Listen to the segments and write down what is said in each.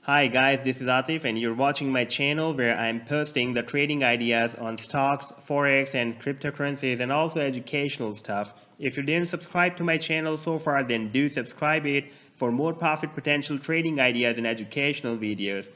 Hi guys, this is Atif and you're watching my channel where I'm posting the trading ideas on stocks, forex and cryptocurrencies and also educational stuff. If you didn't subscribe to my channel so far, then do subscribe it for more profit potential trading ideas and educational videos.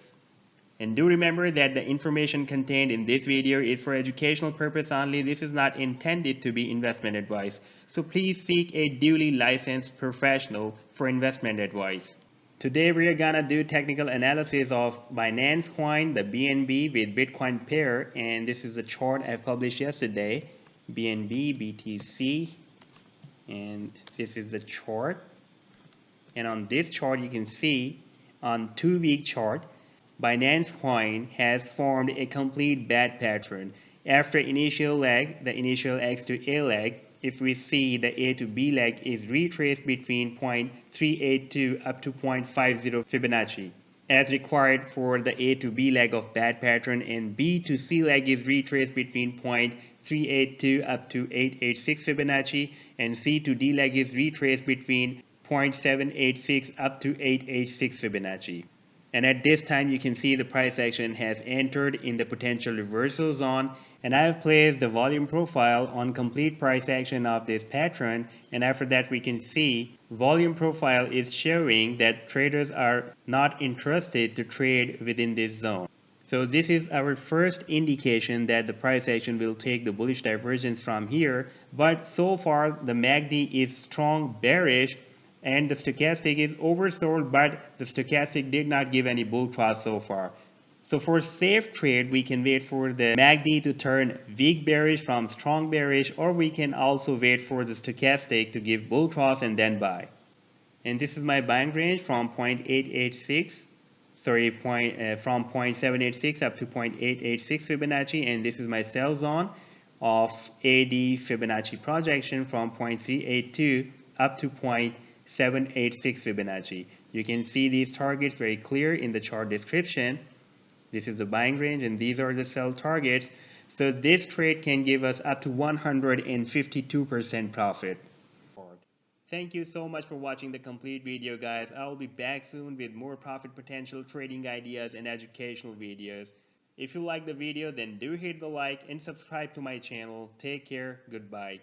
And do remember that the information contained in this video is for educational purpose only. This is not intended to be investment advice. So please seek a duly licensed professional for investment advice. Today we are gonna do technical analysis of Binance coin, the BNB with Bitcoin pair, and this is the chart I published yesterday, BNB, BTC, and this is the chart. And on this chart you can see on 2-week chart, Binance coin has formed a complete bat pattern. After initial leg, the initial X to A leg, if we see the A to B leg is retraced between 0.382 up to 0.50 Fibonacci as required for the A to B leg of bat pattern, and B to C leg is retraced between 0.382 up to 886 Fibonacci, and C to D leg is retraced between 0.786 up to 886 Fibonacci. And at this time you can see the price action has entered in the potential reversal zone, and I have placed the volume profile on complete price action of this pattern, and after that we can see volume profile is showing that traders are not interested to trade within this zone. So this is our first indication that the price action will take the bullish divergence from here, but so far the MACD is strong bearish and the stochastic is oversold, but the stochastic did not give any bull cross so far. So for safe trade, we can wait for the MACD to turn weak bearish from strong bearish, or we can also wait for the stochastic to give bull cross and then buy. And this is my buying range from 0.886, from 0.786 up to 0.886 Fibonacci, and this is my sell zone of AD Fibonacci projection from 0.382 up to 0.786 Fibonacci. You can see these targets very clear in the chart description. This is the buying range and these are the sell targets. So this trade can give us up to 152% profit. Thank you so much for watching the complete video, guys. I will be back soon with more profit potential trading ideas and educational videos. If you like the video, then do hit the like and subscribe to my channel. Take care. Goodbye.